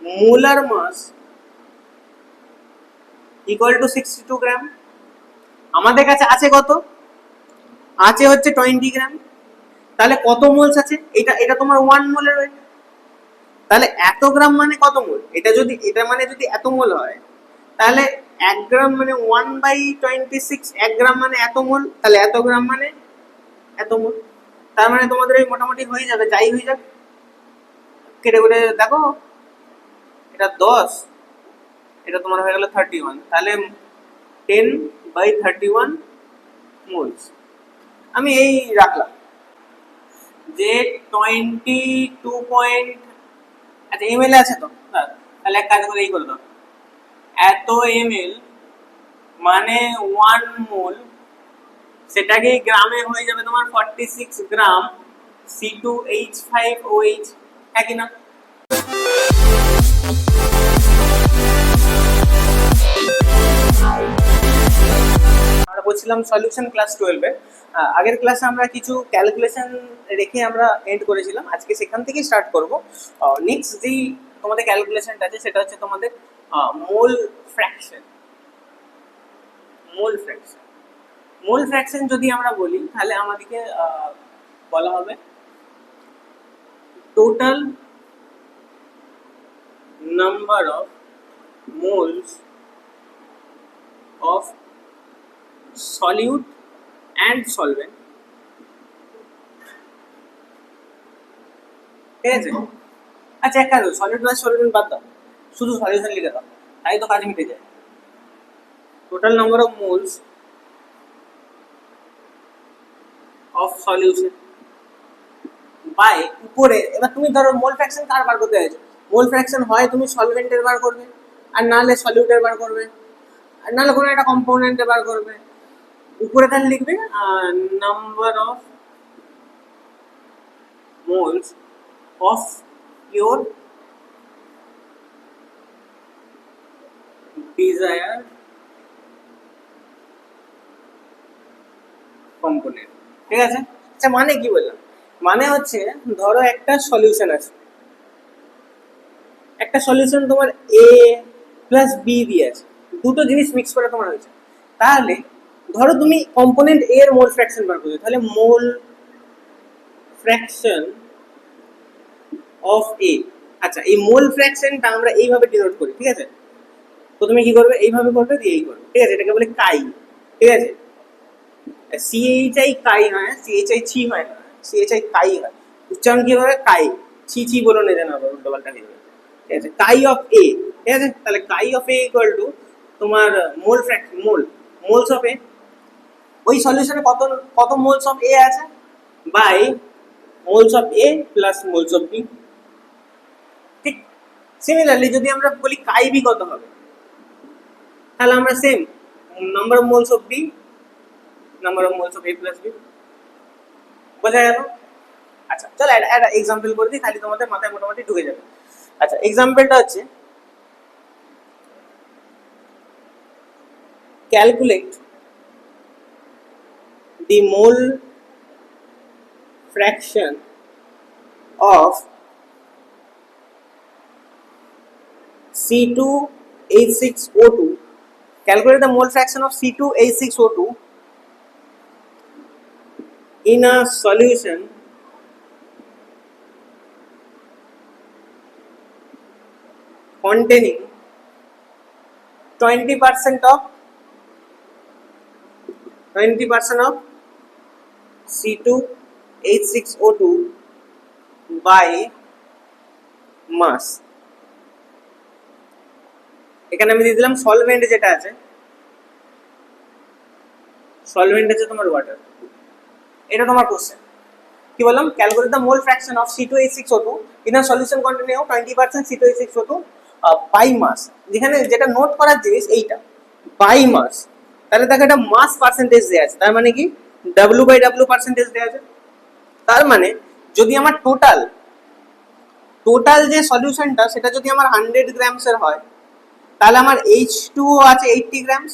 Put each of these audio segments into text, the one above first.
Molar mass equal to 62 gram. আমাদের কাছে আছে কত? আছে হচ্ছে 20 গ্রাম। তাহলে কত মোলস আছে? এটা এটা তোমার 1 মোলের ওয়েট। তাহলে এত গ্রাম মানে কত মোল? এটা যদি এটা মানে যদি এত মোল হয়, তাহলে 1 গ্রাম মানে 1/26, 1 গ্রাম মানে এত মোল, তাহলে এত গ্রাম মানে এত মোল। তার মানে তোমাদের এই মোটামুটি হয়ে যাবে, যাই হয়ে যাবে। কেটে কেটে দেখো, এটা 10, এটা তোমার হয়ে গেল 31, তাহলে 10/31 মোলস। আমি এই রাখলাম যে 22 আচ্ছা এমএল আছে তো, তাহলে এক কাজ করে এই করে দাও, এত এমএল মানে 1 মোল, সেটাকে গ্রামে হয়ে যাবে তোমার 46 গ্রাম C2H5OH, হ্যাঁ কি না? আমরা বলছিলাম সলিউশন ক্লাস 12-এ। আগের ক্লাসে আমরা কিছু ক্যালকুলেশন রেখে আমরা এন্ড করেছিলাম, আজকে সেখান থেকেই স্টার্ট করব। নেক্সট যেই তোমাদের ক্যালকুলেশনটা আছে সেটা হচ্ছে তোমাদের মোল ফ্র্যাকশন। মোল ফ্র্যাকশন মোল ফ্র্যাকশন যদি আমরা বলি, তাহলে আমাদেরকে বলা হবে total number of moles of solute and solvent, ঠিক আছে? আচ্ছা এক কাজ, সলিড প্লাস সলভেন্ট বাদ দাও, শুধু সলিউশন লিখে দাও, তাই তো কাজ মিটে যায়। Total number of moles of solution by উপরে। এবার তুমি ধরো মোল ফ্র্যাকশন কার বার করতে চাইছো? মোল ফ্র্যাকশন হয় তুমি সলভেন্টের বার করবে, আর নাহলে সলিউটের বার করবে, আর নাহলে কোনো একটা কম্পোনেন্টের বার করবে। উপরে তাহলে লিখবে number of moles of your desired component, ঠিক আছে? আচ্ছা মানে কি বললাম? মানে হচ্ছে ধরো একটা সলিউশন আছে, একটা সলিউশন তোমার এ প্লাস বি দিয়ে আছে, দুটো জিনিস মিক্স করে তোমার হয়েছে। তাহলে ধরো তুমি কম্পোনেন্ট এ এর মোল ফ্র্যাকশন বার করছো, তাহলে মোল ফ্র্যাকশন অফ এ। আচ্ছা এই মোল ফ্র্যাকশনটা আমরা এইভাবে ডিনোট করি, ঠিক আছে? প্রথমে কি করবে, এইভাবে করবে, দিয়ে এই করবে, ঠিক আছে? এটাকে বলে কাই, ঠিক আছে? সিএইচআই কাই হয়, সিএইচআই ছি হয় না, সিএইচআই কাই হয়। উচ্চারণ কি হবে? কাই। ছি ছি বলো না যেন আবার উল্টো পাল্টা হয়ে যাবে, ঠিক আছে? কাই অফ এ, ঠিক আছে? তাহলে chi of A equal to তোমার mole fraction, moles of A. ওই সলিউশনে কত কত মোলস অফ এ আছে by moles of A plus moles of B, ঠিক? সিমিলারলি যদি আমরা বলি কাই বি কত হবে, তাহলে আমরা same number of moles of B, number of moles of A plus B, বোঝা গেল? আচ্ছা চলো একটা এক্সাম্পল করে দিই, খালি তোমাদের মাথায় মোটামুটি ঢুকে যাবে। আচ্ছা এক্সাম্পলটা হচ্ছে calculate the mole fraction of C2H6O2. Calculate the mole fraction of C2H6O2 in a solution containing 20% of C2H6O2 by mass. এখানে আমি দিয়ে দিলাম সলভেন্ট যেটা আছে, সলভেন্ট আছে তোমার ওয়াটার। এটা তোমার কোশ্চেন কি বললাম, calculate the mole fraction of C2H6O2 in a solution containing 20% C2H6O2 by mass. যেখানে যেটা নোট করার জিনিস এইটা বাই মাস, তাহলে দেখো এটা মাস পার্সেন্টেজ দেওয়া আছে, তার মানে কি W/W পার্সেন্টেজ দেওয়া আছে। তার মানে যদি আমার টোটাল যে সলিউশনটা সেটা যদি আমার 100 গ্রামস এর হয়, তাহলে আমার H2O আছে 80 গ্রামস,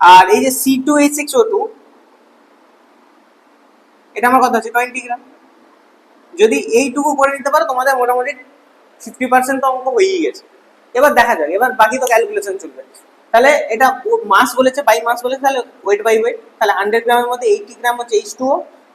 আর এই যে C2H6O2 এটা আমার কথা আছে 20 গ্রাম। যদি এইটুকু করে নিতে পারো তোমাদের মোটামুটি 50% তো অঙ্ক হয়েই গেছে। এবার দেখা যাক, এবার বাকি তো ক্যালকুলেশন চলবে। তাহলে এটা মাস বলেছে, বাই মাস বলেছে, তাহলে ওয়েট বাই ওয়েট। তাহলে 100 গ্রামের মধ্যে 80 গ্রাম হচ্ছে H2O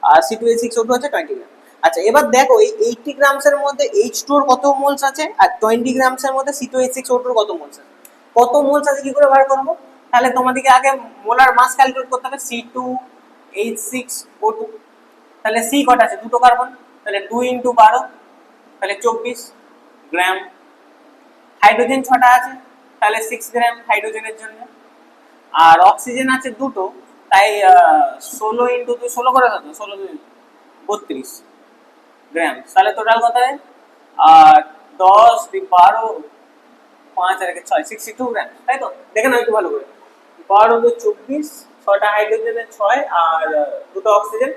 আর C2H6O2 হচ্ছে 20 গ্রাম। আচ্ছা এবার দেখো এই 80 গ্রামসের মধ্যে H2O কত মোলস আছে আর 20 গ্রামসের মধ্যে C2H6O2 কত মোলস আছে, কত মোলস আছে কি করে বার করবো? তাহলে তোমাদেরকে আগে মোলার মাস ক্যালকুলেট করতে হবে, C2H6O2। তাহলে C কটা আছে, দুটো কার্বন, তাহলে 2 × 12 তাহলে 24 গ্রাম। হাইড্রোজেন 6টা আছে, তাহলে 6 গ্রাম হাইড্রোজেনের জন্য। আর অক্সিজেন আছে দুটো, তাই 16 × 2 16 করে কত, 16 2 32 গ্রাম। তাহলে টোটাল কত হয়, আর 10 12 5 আর 6 62 গ্রাম, তাই তো? দেখে নাও একটু ভালো করে। 12 2 24, 6টা হাইড্রোজেনের 6 আর দুটো অক্সিজেন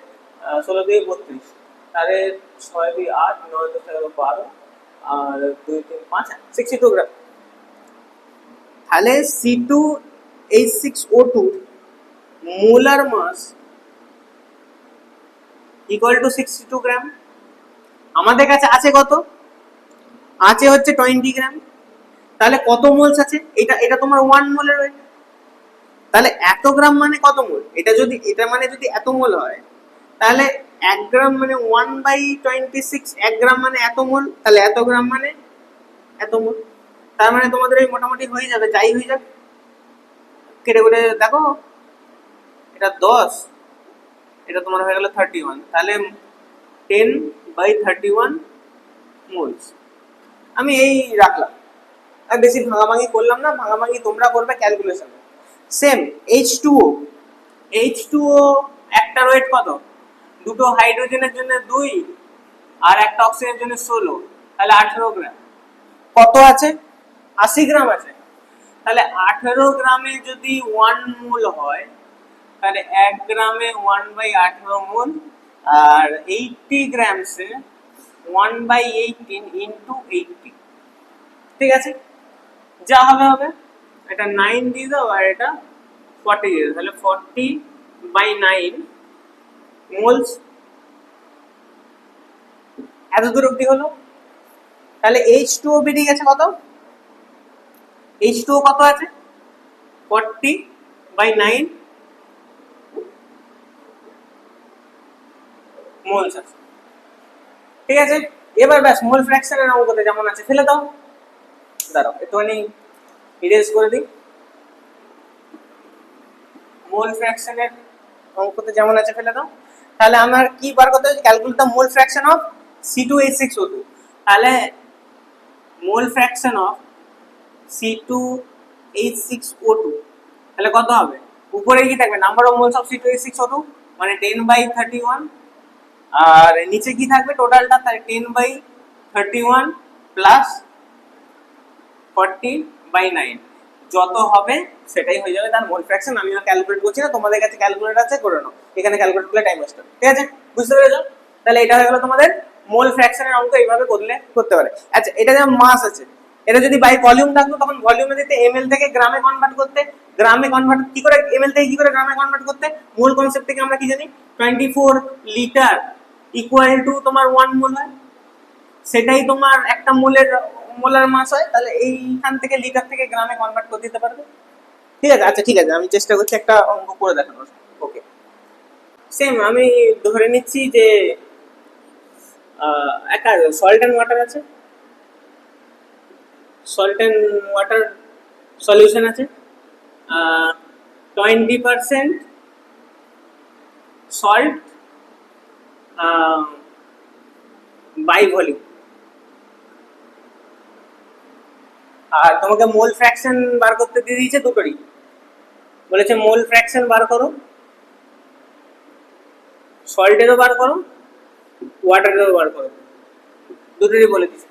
16 2 32, তাহলে 6 2 8 9 10 12 আর 2 3 5 62 গ্রাম। তাহলে C2H6O2 molar mass equal to 62 gram. আমাদের কাছে আছে কত, আছে হচ্ছে 20 গ্রাম। তাহলে কত মোলস আছে, এটা এটা তোমার 1 মোলের ওয়েট। তাহলে এত গ্রাম মানে কত মোল, এটা যদি এটা মানে যদি এত মোল হয়, তাহলে 1 গ্রাম মানে 1/26, 1 গ্রাম মানে এত মোল, তাহলে এত গ্রাম মানে এত মোল। তার মানে তোমাদের এই মোটামুটি হয়ে যাবে, যাই হয়ে যাবে। কেটে কেটে দেখো, এটা 10, এটা তোমার হয়ে গেল 31, তাহলে 10/31 মোলস। আমি এই রাখলাম, আর বেশি ভাঙাভাঙি করলাম না, ভাঙাভাঙি তোমরা করবে ক্যালকুলেশন। সেম H2O, H2O একটা ওয়েট কত, দুটো হাইড্রোজেনের জন্য 2 আর একটা অক্সিজেনের জন্য 16, তাহলে 18 গ্রাম। কত আছে, 80 গ্রাম আছে। তাহলে 18 গ্রামে যদি 1 মোল হয়, তাহলে 1 গ্রামে 1/18 মোল, আর 80 গ্রামসে 1/18 × 80, ঠিক আছে? যা হবে হবে, এটা 9 দিয়ে দাও আর এটা 40 দিয়ে দাও, তাহলে 40/9 মোলস। এত দূর অবধি হলো। তাহলে H2O বেরিয়ে গেছে কত, H2O কত আছে, 40/9 মোলস আছে, ঠিক আছে? এবার ব্যাস মোল ফ্র্যাকশনের অঙ্কতে যেমন আছে ফেলে দাও। দাঁড়াও একটুখানি ইরেজ করে দিই। মোল ফ্র্যাকশনের অঙ্কতে যেমন আছে ফেলে দাও। তাহলে আমার কি বার করতে হবে, calculate the mole fraction of C2H6O2। তাহলে মোল ফ্র্যাকশন অফ C2H6O2 তাহলে কত হবে, উপরে কি থাকবে, number of moles of C2H6O2 মানে 10/31, আর নিচে কি থাকবে টোটালটা, তাহলে 10/31 প্লাস 40/9, যত হবে সেটাই হয়ে যাবে তার মোল ফ্র্যাকশন। আমি ক্যালকুলেট করছি না, তোমাদের কাছে ক্যালকুলেটর আছে, করে নাও, এখানে ক্যালকুলেট করলে টাইম ওয়েস্ট হবে, ঠিক আছে? বুঝতে পেরেছো? তাহলে এটা হয়ে গেল তোমাদের মোল ফ্র্যাকশনের অঙ্ক, এইভাবে করলে করতে পারে। আচ্ছা এটা যেমন মাস আছে, এটা যদি বাই ভলিউম থাকতো তখন ভলিউমে দিতে, এমএল থেকে গ্রামে কনভার্ট করতে, গ্রামে কনভার্ট কি করে, এমএল থেকে কি করে গ্রামে কনভার্ট করতে, মোল কনসেপ্ট থেকে আমরা কি জানি, 24 লিটার ইকুয়াল টু তোমার 1 মোল হয়, সেটাই তোমার একটা মোলের মোলার মাস হয়। তাহলে এইখান থেকে লিটার থেকে গ্রামে কনভার্ট করে দিতে পারবে, ঠিক আছে? আচ্ছা ঠিক আছে, আমি চেষ্টা করছি একটা অঙ্ক করে দেখানোর। ওকে, সেম আমি ধরে নিচ্ছি যে একটা সল্ট অ্যান্ড ওয়াটার আছে, সল্ট অ্যান্ড ওয়াটার সলিউশন আছে, 20% সল্ট বাই ভলিউম। আর তোমাকে মোল ফ্র্যাকশন বার করতে দিয়ে দিয়েছে দুটোরই, বলেছে মোল ফ্র্যাকশন বার করো, সল্টেরও বার করো, ওয়াটারেরও বার করো, দুটোরই বলে দিয়েছে।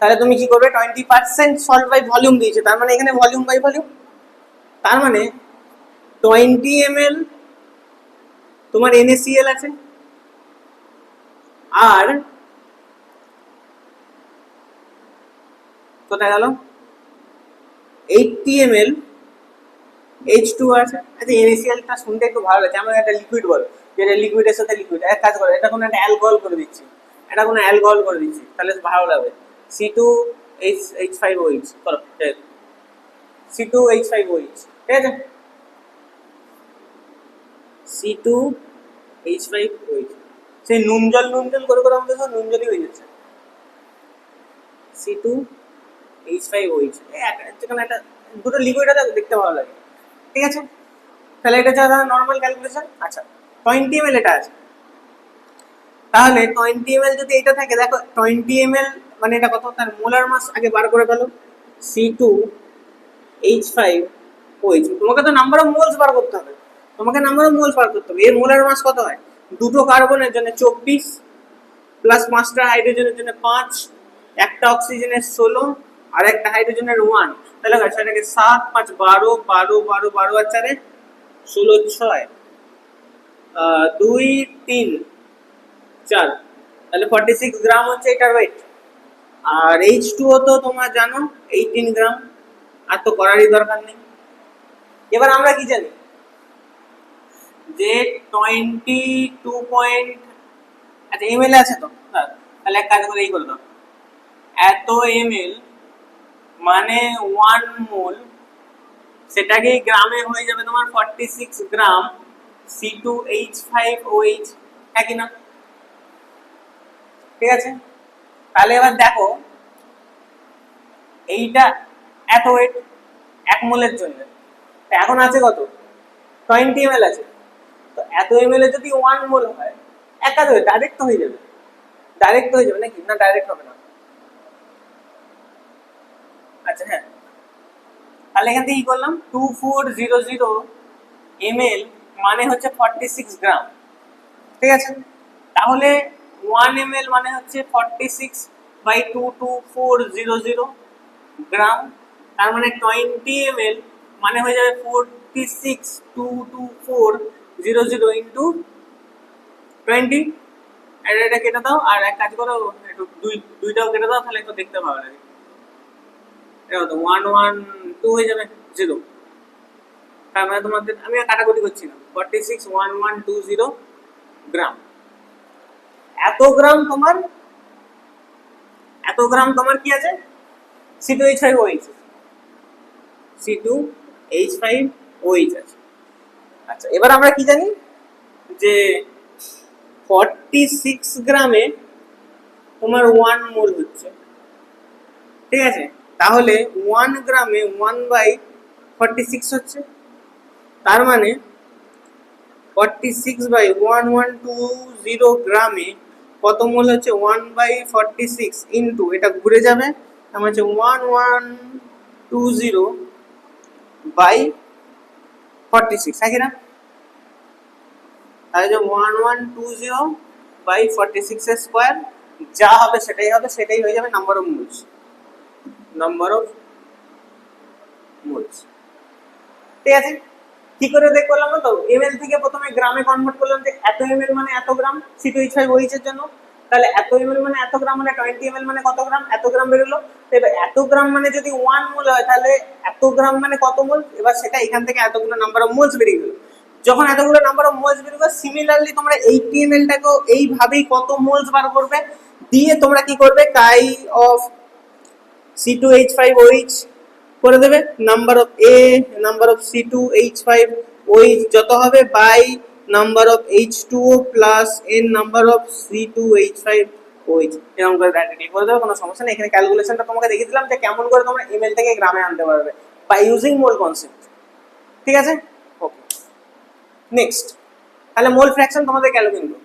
তাহলে তুমি কি করবে, 20% সল্ট বাই ভলিউম দিয়েছে, তার মানে এখানে ভলিউম বাই ভলিউম, তার মানে 20 ml তোমার NaCl আছে, আর কোথায় গেল 80 ml H2O আছে। আচ্ছা NaCl টা শুনতে একটু ভালো লাগছে, আমার একটা লিকুইড বলো, যেটা লিকুইডের সাথে লিকুইড এক কাজ করে, এটা কোনো একটা অ্যালকোহল করে দিচ্ছি, এটা কোনো অ্যালকোহল করে দিচ্ছি, তাহলে ভালো লাগবে। C2H5OH করো, C2H5OH, ঠিক আছে, C2H5OH, সেই নুন জল করে করে আমাদের সব নুন জলই হয়ে যাচ্ছে। C2H5OH, যেখানে একটা দুটো লিকুইড আছে দেখতে ভালো লাগে, ঠিক আছে। তাহলে এটা হচ্ছে নর্মাল ক্যালকুলেশন। আচ্ছা 20 ml এটা আছে, তাহলে 20 ml যদি এটা থাকে, দেখো 20 ml মানে এটা কত, তার মোলার মাস আগে বার করে ফেলো। C2H5OH, তোমাকে তো নাম্বার অফ মোলস বার করতে হবে, এর মোলার মাস কত হয়, দুটো কার্বনের জন্য 24 প্লাস 5টা হাইড্রোজেনের জন্য 5, একটা অক্সিজেনের 16 আর একটা হাইড্রোজেনের 1, তাহলে সেটাকে 7 5 12 12 12 12 আর 4 16 6 2 3 4, তাহলে 46 গ্রাম হচ্ছে এটার ওয়েট। আর H2O তো তোমরা জানো 18 গ্রাম, আর তো করারই দরকার নেই। এবার আমরা কি জানি যে 22 আচ্ছা ml আছে তো, তাহলে এক কাজ করে এই করে দাও, এত ml মানে 1 মোল, সেটাকে গ্রামে হয়ে যাবে তোমার 46 গ্রাম C2H5OH, হ্যাঁ কি না, ঠিক আছে। তাহলে এবার দেখো এইটা এত ওয়েট 1 মোলের জন্য, এখন আছে কত 20 ml আছে, তো এত ml এ যদি 1 মোল হয়, এক কাজ হবে ডাইরেক্ট হয়ে যাবে, নাকি না ডাইরেক্ট হবে না। আচ্ছা হ্যাঁ, তাহলে এখান থেকে কি করলাম, 2400 ml মানে হচ্ছে 46 গ্রাম, ঠিক আছে। তাহলে 1 ml মানে হচ্ছে 46 বাই 22400 গ্রাম, তার মানে 20 ml মানে হয়ে যাবে 4622400 ইন্টু 20। এটা কেটে দাও, আর এক কাজ করো একটু দুইটাও কেটে দাও, তাহলে একটু দেখতে ভালো লাগে। এটা তো 112 হয়ে যাবে 0, তার মানে তোমাদের আমি কাটাকুটি করছি না, 46 1120 গ্রাম। এত গ্রাম তোমার কি আছে, C2H5OH, C2H5OH আছে। আচ্ছা এবার আমরা কি জানি যে 46 গ্রামে তোমার 1 মোল হচ্ছে, ঠিক আছে। তাহলে 1 গ্রামে 1/46 হচ্ছে, তার মানে 46/1120 গ্রামে কত মোল হচ্ছে, 1/46 ইন্টু এটা ঘুরে যাবে, তার মানে হচ্ছে 1120/46, হ্যাঁ কিনা, তাহলে যে 1120/46 এর স্কয়ার যা হবে সেটাই হয়ে যাবে নাম্বার অফ মোলস, ঠিক আছে। কি করে বের করলাম তো, ml থেকে প্রথমে গ্রামে কনভার্ট করলাম যে এত ml মানে এত গ্রাম C2H5OH এর জন্য, তাহলে এত ml মানে এত গ্রাম, মানে 20 ml মানে কত গ্রাম, এত গ্রাম বেরোলো। এবার এত গ্রাম মানে যদি 1 মোল হয়, তাহলে এত গ্রাম মানে কত মোল, এবার সেটা এখান থেকে এতগুলো নাম্বার অফ মোলস বেরিয়ে গেল। যখন এতগুলো নাম্বার অফ মোলস বেরিয়ে, সিমিলারলি তোমরা 80 ml টাকেও এইভাবেই কত মোলস বার করবে, দিয়ে তোমরা কি করবে, কাই অফ C2H5OH করে দেবে, নাম্বার অফ C2H5OH যত হবে by number of H2O plus n number of C2H5OH, এরকম করে ডাইরেক্টলি করে দেবে, কোনো সমস্যা নেই। এখানে ক্যালকুলেশনটা তোমাকে দেখিয়ে দিলাম যে কেমন করে তোমরা ml থেকে গ্রামে আনতে পারবে বাই ইউজিং মোল কনসেপ্ট, ঠিক আছে। ওকে নেক্সট, তাহলে মোল ফ্র্যাকশন তোমাদের গেল কিন্তু।